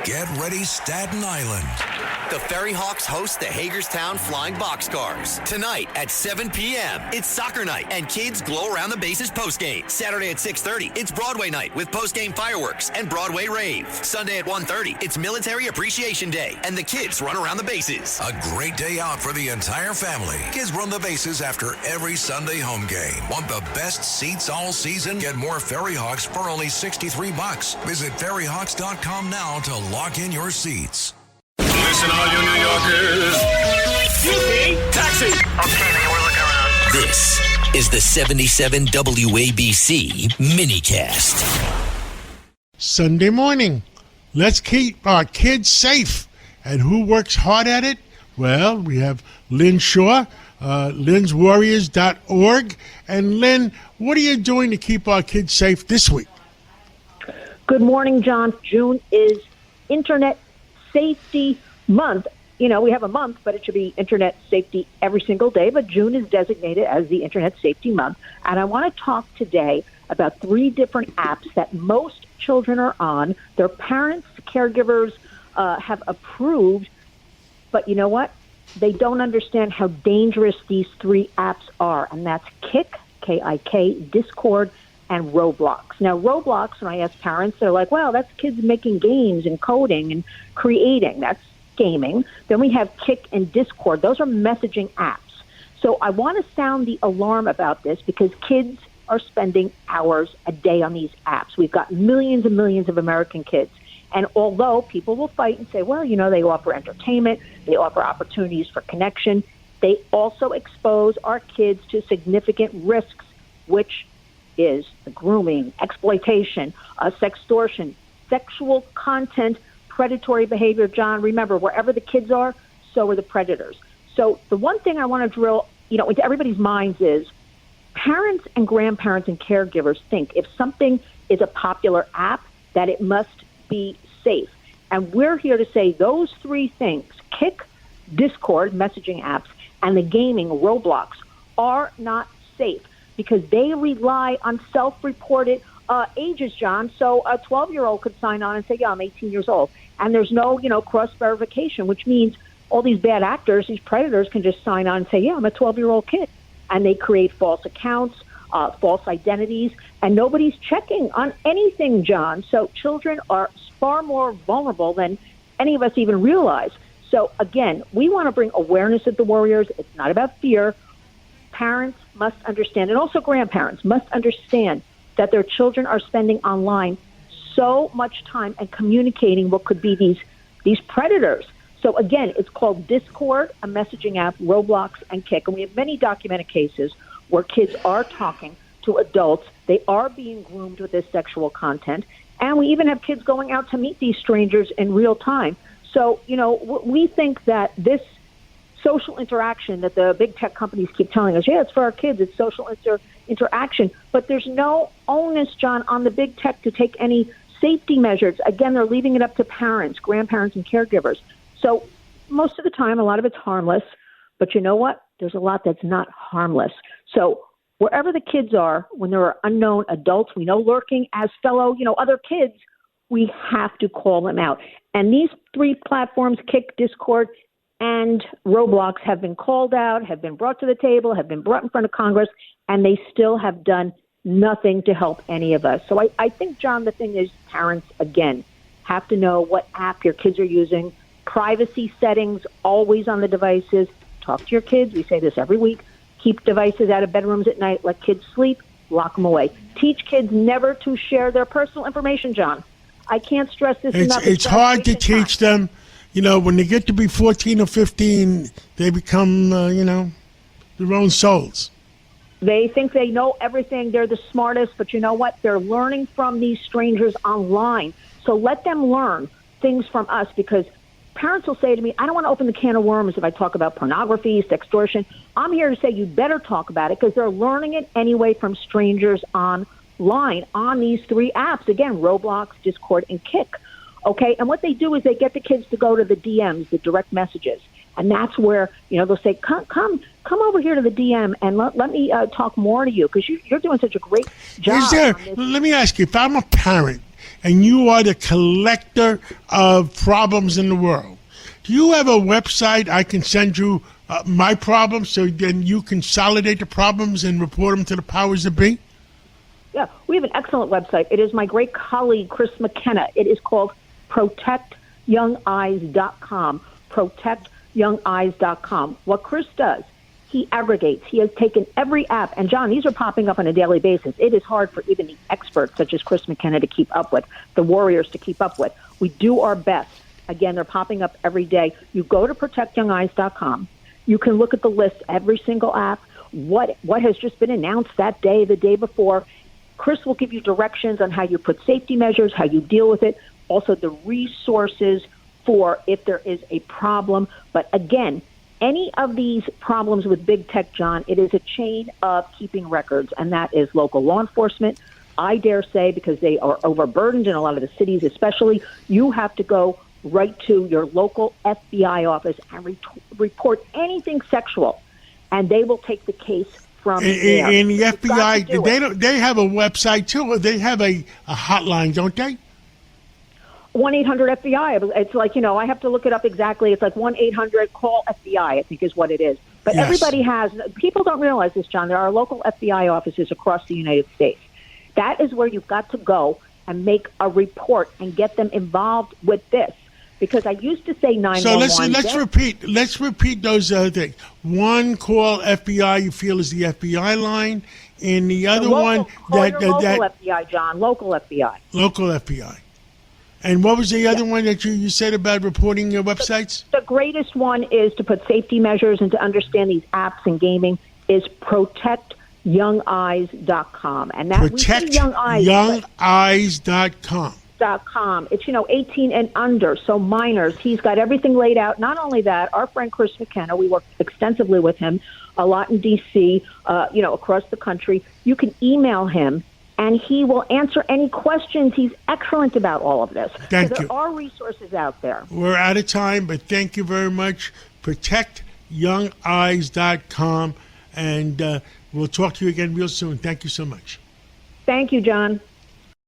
Get ready, Staten Island. The Ferry Hawks host the Hagerstown Flying Boxcars. Tonight at 7 p.m., it's soccer night, and kids glow around the bases postgame. Saturday at 6:30, it's Broadway night with postgame fireworks and Broadway rave. Sunday at 1:30, it's Military Appreciation Day, and the kids run around the bases. A great day out for the entire family. Kids run the bases after every Sunday home game. Want the best seats all season? Get more Ferry Hawks for only $63. Visit ferryhawks.com now to lock in your seats. Listen, all you New Yorkers. Excuse me. Taxi. Okay, man, we're looking around. This is the 77 WABC minicast. Sunday morning. Let's keep our kids safe. And who works hard at it? Well, we have Lynn Shaw, lynswarriors.org. And Lynn, what are you doing to keep our kids safe this week? Good morning, John. June is Internet Safety Month. You know, we have a month, but it should be Internet Safety every single day. But June is designated as the Internet Safety Month. And I want to talk today about 3 different apps that most children are on. Their parents, caregivers have approved. But you know what? They don't understand how dangerous these 3 apps are. And that's Kik, K-I-K, Discord, and Roblox. Now, Roblox, when I ask parents, they're like, well, that's kids making games and coding and creating. That's gaming. Then we have Kik and Discord. Those are messaging apps. So I want to sound the alarm about this because kids are spending hours a day on these apps. We've got millions and millions of American kids. And although people will fight and say, well, you know, they offer entertainment, they offer opportunities for connection, they also expose our kids to significant risks, which is the grooming, exploitation, sextortion, sexual content, predatory behavior. John, remember, wherever the kids are, so are the predators. So the one thing I want to drill, into everybody's minds is parents and grandparents and caregivers think if something is a popular app, that it must be safe. And we're here to say those 3 things, Kik, Discord, messaging apps, and the gaming, Roblox, are not safe, because they rely on self-reported ages, John. So a 12-year-old could sign on and say, yeah, I'm 18 years old. And there's no, cross-verification, which means all these bad actors, these predators, can just sign on and say, yeah, I'm a 12-year-old kid. And they create false accounts, false identities, and nobody's checking on anything, John. So children are far more vulnerable than any of us even realize. So, again, we want to bring awareness at the Warriors. It's not about fear. Parents must understand, and also grandparents must understand, that their children are spending online so much time and communicating what could be these predators. So again, it's called Discord, a messaging app, Roblox, and Kik. And we have many documented cases where kids are talking to adults. They are being groomed with this sexual content. And we even have kids going out to meet these strangers in real time. So, we think that this social interaction that the big tech companies keep telling us, yeah, it's for our kids, it's social interaction, but there's no onus, John, on the big tech to take any safety measures. Again, they're leaving it up to parents, grandparents, and caregivers. So most of the time, a lot of it's harmless, but you know what? There's a lot that's not harmless. So wherever the kids are, when there are unknown adults we know lurking as fellow, other kids, we have to call them out. And these 3 platforms, Kik, Discord, and Roblox, have been called out, have been brought to the table, have been brought in front of Congress, and they still have done nothing to help any of us. So I think, John, the thing is parents, again, have to know what app your kids are using, privacy settings always on the devices. Talk to your kids. We say this every week. Keep devices out of bedrooms at night. Let kids sleep. Lock them away. Teach kids never to share their personal information, John. I can't stress this enough. It's hard to teach them. When they get to be 14 or 15, they become, their own souls. They think they know everything. They're the smartest. But you know what? They're learning from these strangers online. So let them learn things from us, because parents will say to me, I don't want to open the can of worms if I talk about pornography, sextortion. I'm here to say you better talk about it, because they're learning it anyway from strangers online on these 3 apps. Again, Roblox, Discord, and Kik. Okay, and what they do is they get the kids to go to the DMs, the direct messages. And that's where, they'll say, come over here to the DM and let me talk more to you, because you're doing such a great job. Let me ask you, if I'm a parent and you are the collector of problems in the world. Do you have a website I can send you my problems so then you consolidate the problems and report them to the powers that be? Yeah, we have an excellent website. It is my great colleague, Chris McKenna. It is called protectyoungeyes.com. Protectyoungeyes.com. What Chris does, he aggregates. He has taken every app. And, John, these are popping up on a daily basis. It is hard for even the experts, such as Chris McKenna, to keep up with, the warriors to keep up with. We do our best. Again, they're popping up every day. You go to protectyoungeyes.com. You can look at the list, every single app, what has just been announced that day, the day before. Chris will give you directions on how you put safety measures, how you deal with it, also the resources for if there is a problem. But again, any of these problems with big tech, John, it is a chain of keeping records, and that is local law enforcement. I dare say, because they are overburdened in a lot of the cities especially, you have to go right to your local FBI office and report anything sexual, and they will take the case from there. And the FBI, they have a website too. They have a hotline, don't they? 1-800-FBI. It's like, I have to look it up exactly. It's like 1-800-CALL-FBI, I think is what it is. But yes. Everybody has, people don't realize this, John. There are local FBI offices across the United States. That is where you've got to go and make a report and get them involved with this. Because I used to say 911. So let's repeat those things. One call FBI you feel is the FBI line, and the other local FBI, John. Local FBI. Local FBI. And what was the other one that you said about reporting your websites? The greatest one is to put safety measures and to understand these apps and gaming is protectyoungeyes.com. And that protectyoungeyes.com. It's 18 and under, so minors. He's got everything laid out. Not only that, our friend Chris McKenna, we work extensively with him a lot in D.C., across the country. You can email him, and he will answer any questions. He's excellent about all of this. Thank you. There are resources out there. We're out of time, but thank you very much. Protectyoungeyes.com, and we'll talk to you again real soon. Thank you so much. Thank you, John.